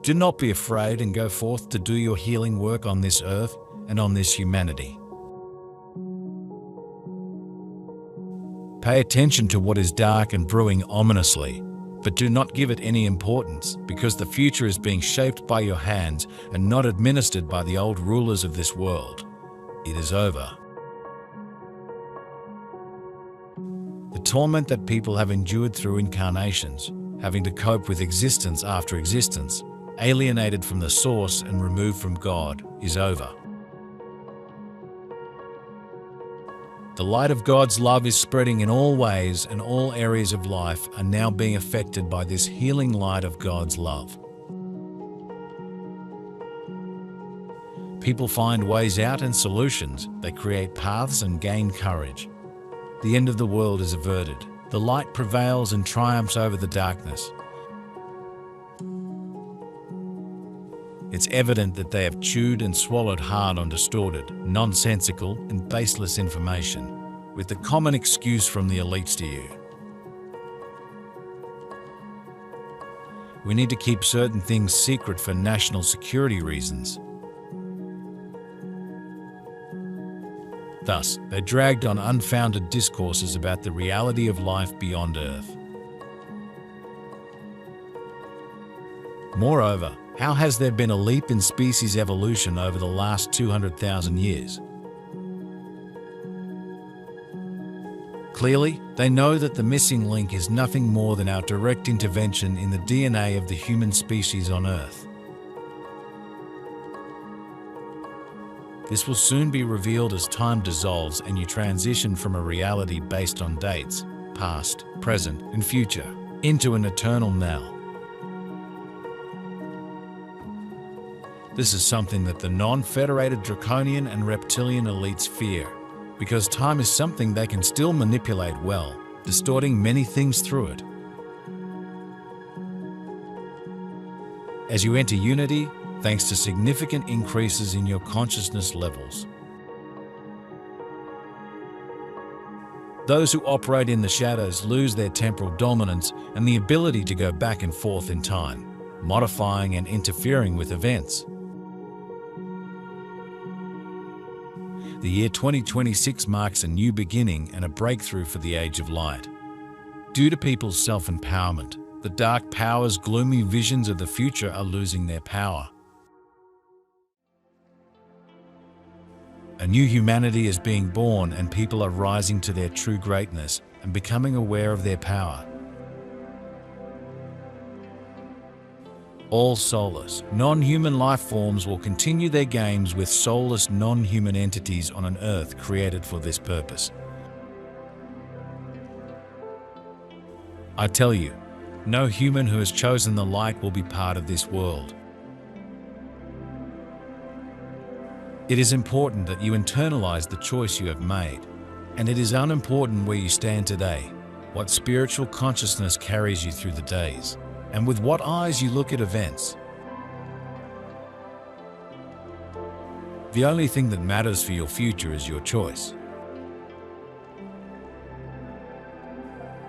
Do not be afraid and go forth to do your healing work on this earth and on this humanity. Pay attention to what is dark and brewing ominously, but do not give it any importance, because the future is being shaped by your hands and not administered by the old rulers of this world. It is over. The torment that people have endured through incarnations, having to cope with existence after existence, alienated from the source and removed from God, is over. The light of God's love is spreading in all ways, and all areas of life are now being affected by this healing light of God's love. People find ways out and solutions. They create paths and gain courage. The end of the world is averted. The light prevails and triumphs over the darkness. It's evident that they have chewed and swallowed hard on distorted, nonsensical, and baseless information, with the common excuse from the elites to you. We need to keep certain things secret for national security reasons. Thus, they dragged on unfounded discourses about the reality of life beyond Earth. Moreover, how has there been a leap in species evolution over the last 200,000 years? Clearly, they know that the missing link is nothing more than our direct intervention in the DNA of the human species on Earth. This will soon be revealed as time dissolves and you transition from a reality based on dates, past, present, and future, into an eternal now. This is something that the non-federated draconian and reptilian elites fear, because time is something they can still manipulate well, distorting many things through it. As you enter unity, thanks to significant increases in your consciousness levels, those who operate in the shadows lose their temporal dominance and the ability to go back and forth in time, modifying and interfering with events. The year 2026 marks a new beginning and a breakthrough for the Age of Light. Due to people's self-empowerment, the dark powers' gloomy visions of the future are losing their power. A new humanity is being born, and people are rising to their true greatness and becoming aware of their power. All soulless, non-human life forms will continue their games with soulless, non-human entities on an Earth created for this purpose. I tell you, no human who has chosen the light will be part of this world. It is important that you internalize the choice you have made, and it is unimportant where you stand today, what spiritual consciousness carries you through the days, and with what eyes you look at events. The only thing that matters for your future is your choice.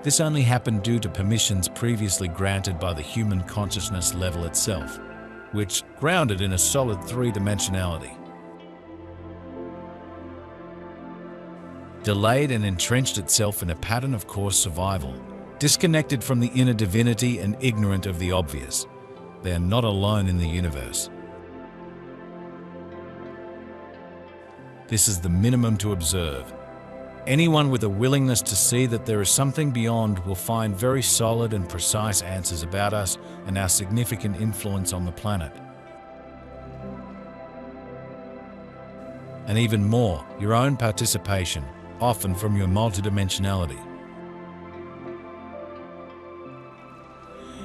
This only happened due to permissions previously granted by the human consciousness level itself, which grounded in a solid three-dimensionality. Delayed and entrenched itself in a pattern of course survival, disconnected from the inner divinity and ignorant of the obvious. They are not alone in the universe. This is the minimum to observe. Anyone with a willingness to see that there is something beyond will find very solid and precise answers about us and our significant influence on the planet. And even more, your own participation, often from your multidimensionality.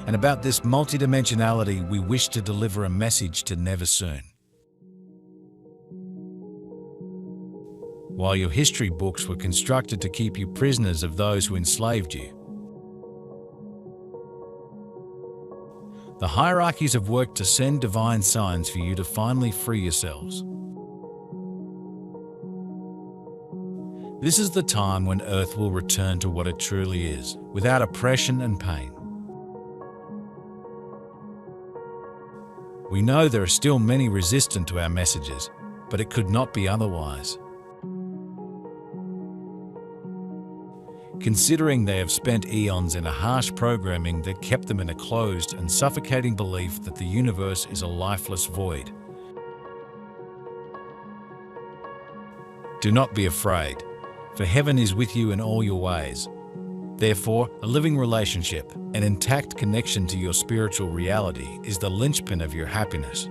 And about this multidimensionality, we wish to deliver a message to never soon. While your history books were constructed to keep you prisoners of those who enslaved you, the hierarchies have worked to send divine signs for you to finally free yourselves. This is the time when Earth will return to what it truly is, without oppression and pain. We know there are still many resistant to our messages, but it could not be otherwise. Considering they have spent eons in a harsh programming that kept them in a closed and suffocating belief that the universe is a lifeless void. Do not be afraid, for heaven is with you in all your ways. Therefore, a living relationship, an intact connection to your spiritual reality is the linchpin of your happiness.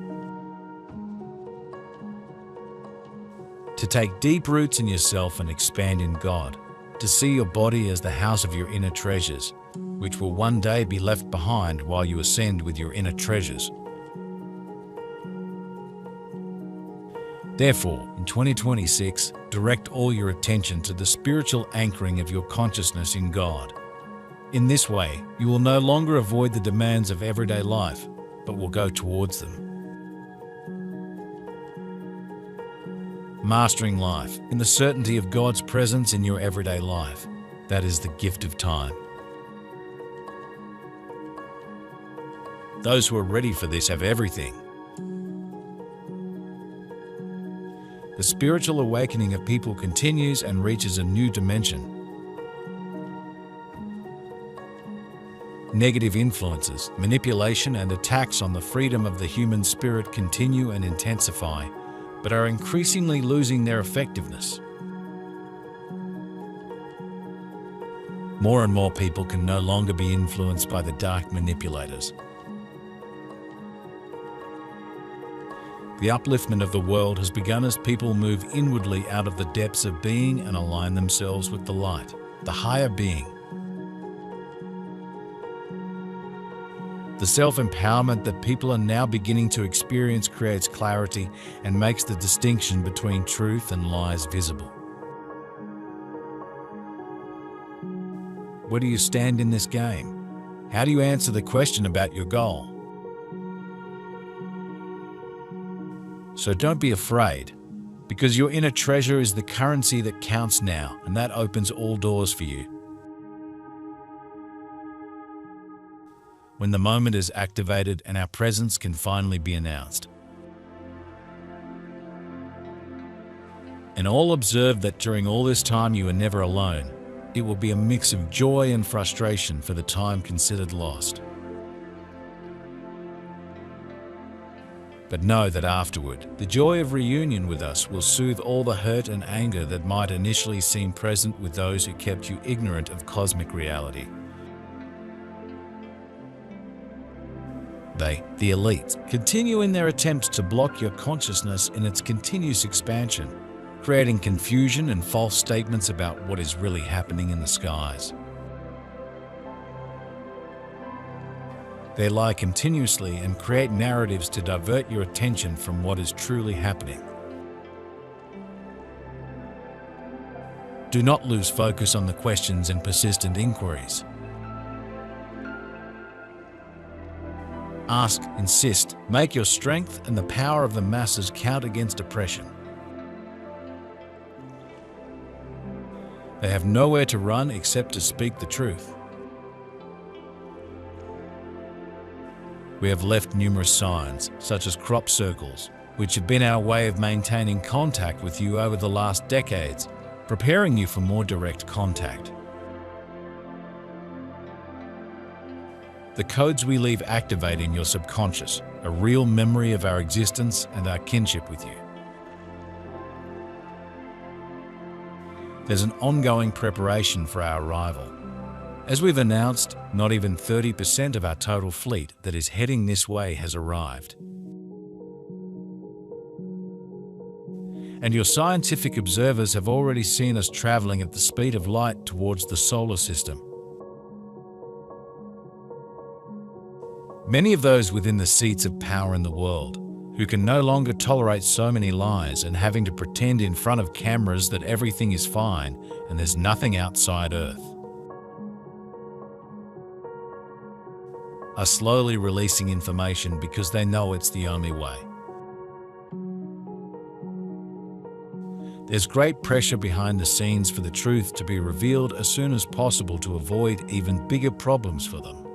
To take deep roots in yourself and expand in God, to see your body as the house of your inner treasures, which will one day be left behind while you ascend with your inner treasures. Therefore, in 2026, direct all your attention to the spiritual anchoring of your consciousness in God. In this way, you will no longer avoid the demands of everyday life, but will go towards them. Mastering life in the certainty of God's presence in your everyday life. That is the gift of time. Those who are ready for this have everything. The spiritual awakening of people continues and reaches a new dimension. Negative influences, manipulation, and attacks on the freedom of the human spirit continue and intensify, but are increasingly losing their effectiveness. More and more people can no longer be influenced by the dark manipulators. The upliftment of the world has begun as people move inwardly out of the depths of being and align themselves with the light, the higher being. The self-empowerment that people are now beginning to experience creates clarity and makes the distinction between truth and lies visible. Where do you stand in this game? How do you answer the question about your goal? So don't be afraid, because your inner treasure is the currency that counts now, and that opens all doors for you. When the moment is activated and our presence can finally be announced. And all observe that during all this time you are never alone. It will be a mix of joy and frustration for the time considered lost. But know that afterward, the joy of reunion with us will soothe all the hurt and anger that might initially seem present with those who kept you ignorant of cosmic reality. They, the elites, continue in their attempts to block your consciousness in its continuous expansion, creating confusion and false statements about what is really happening in the skies. They lie continuously and create narratives to divert your attention from what is truly happening. Do not lose focus on the questions and persistent inquiries. Ask, insist, make your strength and the power of the masses count against oppression. They have nowhere to run except to speak the truth. We have left numerous signs, such as crop circles, which have been our way of maintaining contact with you over the last decades, preparing you for more direct contact. The codes we leave activate in your subconscious, a real memory of our existence and our kinship with you. There's an ongoing preparation for our arrival. As we've announced, not even 30% of our total fleet that is heading this way has arrived. And your scientific observers have already seen us traveling at the speed of light towards the solar system. Many of those within the seats of power in the world, who can no longer tolerate so many lies and having to pretend in front of cameras that everything is fine and there's nothing outside Earth, are slowly releasing information because they know it's the only way. There's great pressure behind the scenes for the truth to be revealed as soon as possible to avoid even bigger problems for them.